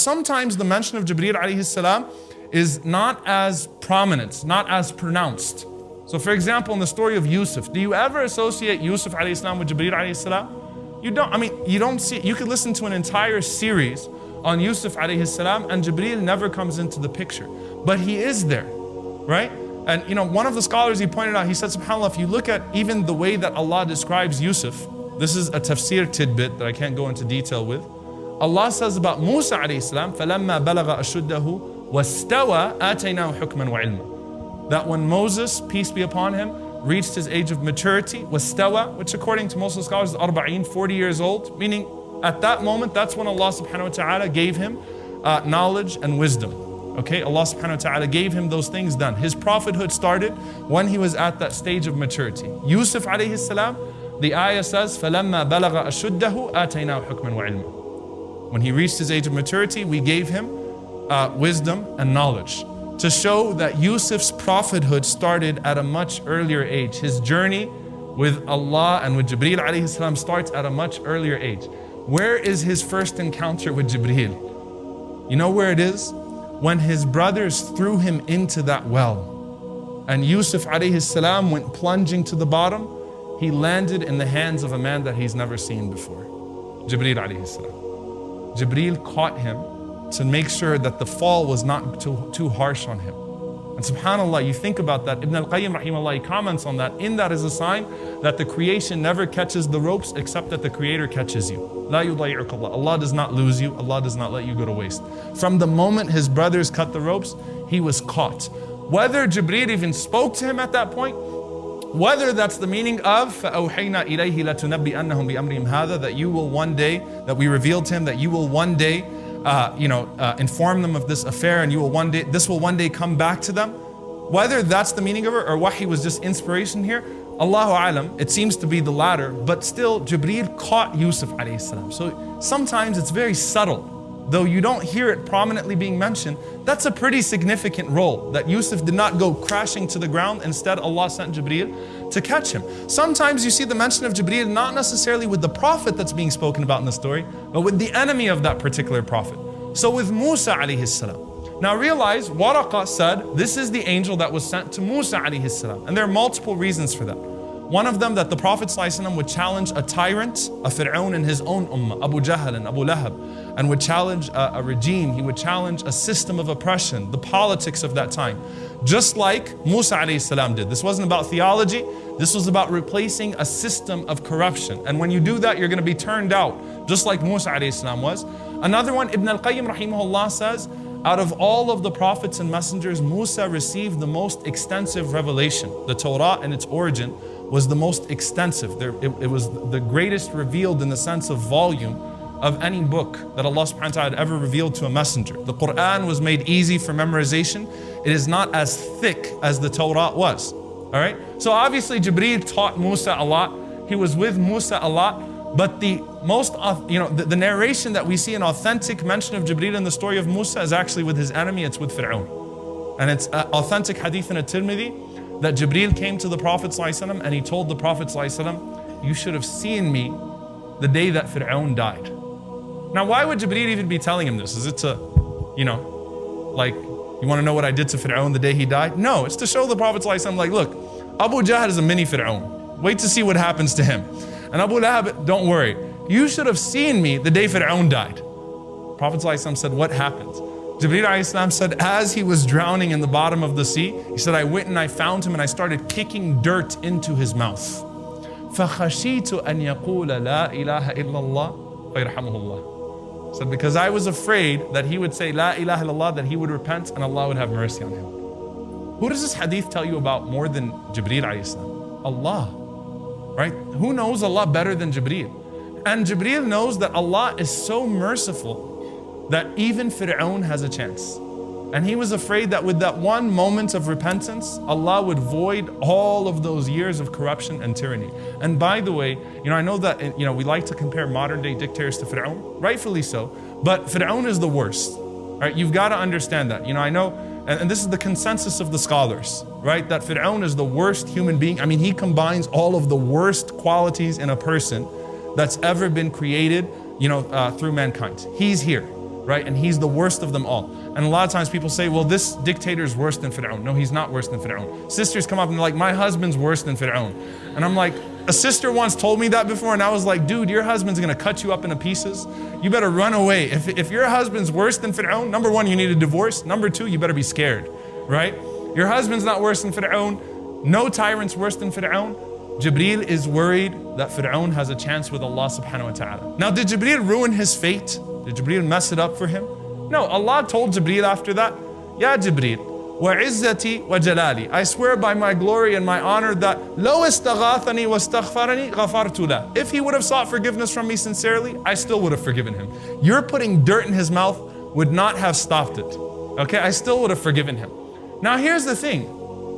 sometimes the mention of Jibreel alayhi salam is not as prominent, not as pronounced. So for example, in the story of Yusuf, do you ever associate Yusuf alayhi salam with Jibreel alayhi salam? You don't, you don't see, you could listen to an entire series on Yusuf alayhi salam and Jibreel never comes into the picture. But he is there, right? And one of the scholars, he pointed out, he said, subhanAllah, if you look at even the way that Allah describes Yusuf, this is a tafsir tidbit that I can't go into detail with. Allah says about Musa alayhi salam, فَلَمَّا بَلَغَ أَشُدَّهُ وَاسْتَوَى آتَيْنَاهُ حُكْمًا وَعِلْمًا. That when Moses, peace be upon him, reached his age of maturity, wastawa, which according to most of the scholars is 40 years old, meaning at that moment, that's when Allah subhanahu wa ta'ala gave him knowledge and wisdom. Okay, Allah subhanahu wa ta'ala gave him those things done. His prophethood started when he was at that stage of maturity. Yusuf alayhi salam, the ayah says, فَلَمَّا بَلَغَ أَشُدَّهُ آتَيْنَاهُ حُكْمًا وَعِلْمًا. When he reached his age of maturity, we gave him wisdom and knowledge, to show that Yusuf's prophethood started at a much earlier age. His journey with Allah and with Jibreel alayhi salam starts at a much earlier age. Where is his first encounter with Jibreel? You know where it is? When his brothers threw him into that well. And Yusuf alayhi salam went plunging to the bottom. He landed in the hands of a man that he's never seen before. Jibreel alayhi salam. Jibreel caught him to make sure that the fall was not too harsh on him. And subhanAllah, you think about that, Ibn al-Qayyim rahimahullah, he comments on that. In that is a sign that the creation never catches the ropes except that the Creator catches you. La yudayi'uka Allah. Allah does not lose you. Allah does not let you go to waste. From the moment his brothers cut the ropes, he was caught. Whether Jibreel even spoke to him at that point, whether that's the meaning of فَأَوْحَيْنَا إِلَيْهِ لَتُنَبِّئَنَّهُمْ بِأَمْرِهِمْ هَذَا, that you will one day, that we revealed to him that you will one day inform them of this affair and this will one day come back to them. Whether that's the meaning of it or wahi was just inspiration here, Allahu Alam, it seems to be the latter, but still Jibreel caught Yusuf alayhi salam. So sometimes it's very subtle. Though you don't hear it prominently being mentioned, that's a pretty significant role, that Yusuf did not go crashing to the ground. Instead, Allah sent Jibreel to catch him. Sometimes you see the mention of Jibreel not necessarily with the prophet that's being spoken about in the story, but with the enemy of that particular prophet. So with Musa alayhi salam. Now realize, Waraqa said, this is the angel that was sent to Musa alayhi salam. And there are multiple reasons for that. One of them, that the Prophet ﷺ would challenge a tyrant, a Firaun in his own ummah, Abu Jahl and Abu Lahab, and would challenge a regime. He would challenge a system of oppression, the politics of that time. Just like Musa ﷺ did. This wasn't about theology. This was about replacing a system of corruption. And when you do that, you're going to be turned out, just like Musa ﷺ was. Another one, Ibn al-Qayyim rahimahullah says, out of all of the prophets and messengers, Musa received the most extensive revelation. The Torah and its origin was the most extensive. It was the greatest revealed in the sense of volume of any book that Allah subhanahu wa ta'ala had ever revealed to a messenger. The Qur'an was made easy for memorization. It is not as thick as the Torah was. All right? So obviously Jibreel taught Musa a lot. He was with Musa a lot. But the most, the narration that we see an authentic mention of Jibreel in the story of Musa is actually with his enemy. It's with Firaun. And it's authentic hadith in At-Tirmidhi that Jibreel came to the Prophet ﷺ and he told the Prophet ﷺ, you should have seen me the day that Firaun died. Now, why would Jibreel even be telling him this? Is it to, like, you want to know what I did to Firaun the day he died? No, it's to show the Prophet ﷺ, like, look, Abu Jahl is a mini Firaun. Wait to see what happens to him. And Abu Lahab, don't worry. You should have seen me the day Firaun died. Prophet ﷺ said, what happened? Jibreel ﷺ said, as he was drowning in the bottom of the sea, he said, I went and I found him and I started kicking dirt into his mouth. فَخَشِيتُ أَنْ يَقُولَ لَا إِلَهَ إِلَّا اللَّهُ فَيَرْحَمُهُ اللَّهُ. Said, because I was afraid that he would say, La ilaha illallah, that he would repent and Allah would have mercy on him. Who does this hadith tell you about more than Jibreel ﷺ? Allah, right? Who knows Allah better than Jibreel? And Jibreel knows that Allah is so merciful that even Firaun has a chance. And he was afraid that with that one moment of repentance, Allah would void all of those years of corruption and tyranny. And by the way, I know that, we like to compare modern day dictators to Firaun, rightfully so, but Firaun is the worst, right? You've got to understand that. I know, and this is the consensus of the scholars, right? That Firaun is the worst human being. I mean, he combines all of the worst qualities in a person that's ever been created, through mankind. He's here. right? And he's the worst of them all. And a lot of times people say, well, this dictator is worse than Firaun. No, he's not worse than Firaun. Sisters come up and they're like, my husband's worse than Firaun. And I'm like, a sister once told me that before, and I was like, dude, your husband's gonna cut you up into pieces. You better run away. If your husband's worse than Firaun, number one, you need a divorce. Number two, you better be scared, right? Your husband's not worse than Firaun. No tyrant's worse than Firaun. Jibreel is worried that Firaun has a chance with Allah subhanahu wa ta'ala. Now, did Jibreel ruin his fate? Did Jibreel mess it up for him? No, Allah told Jibreel after that, Ya Jibreel, وَعِزَّتِي وَجَلَالِي, I swear by my glory and my honor that لَوْ اسْتَغَاثَنِي وَاسْتَغْفَرَنِي غَفَرْتُ لَهُ. If he would have sought forgiveness from me sincerely, I still would have forgiven him. You're putting dirt in his mouth would not have stopped it. Okay, I still would have forgiven him. Now here's the thing.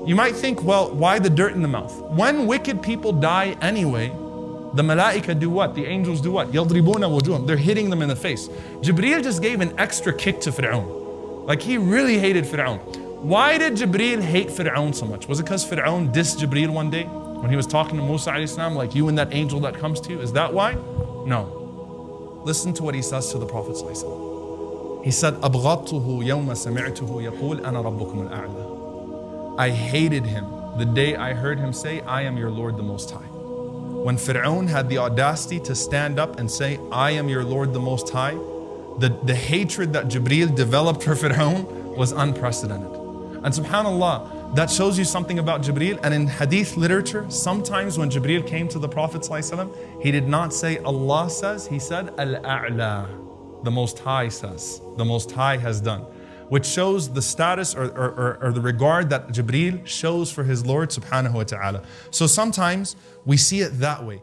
You might think, well, why the dirt in the mouth? When wicked people die anyway, the malaika do what? The angels do what? يَضْرِبُونَ وُجُوهَهُمْ. They're hitting them in the face. Jibreel just gave an extra kick to Firaun. Like he really hated Firaun. Why did Jibreel hate Firaun so much? Was it because Firaun dissed Jibreel one day when he was talking to Musa alayhi salam, like you and that angel that comes to you? Is that why? No. Listen to what he says to the Prophet sallallahu alaihi wasallam. He said, أَبْغَضْتُهُ يَوْمَ سَمِعْتُهُ يَقُولُ أَنَا رَبُّكُمُ الْأَعْلَى. I hated him the day I heard him say, I am your Lord the Most High. When Firaun had the audacity to stand up and say, I am your Lord the Most High, the hatred that Jibreel developed for Firaun was unprecedented. And subhanAllah, that shows you something about Jibreel. And in hadith literature, sometimes when Jibreel came to the Prophet ﷺ, he did not say Allah says, he said Al-A'la, the Most High says, the Most High has done, which shows the status or the regard that Jibreel shows for his Lord subhanahu wa ta'ala. So sometimes we see it that way.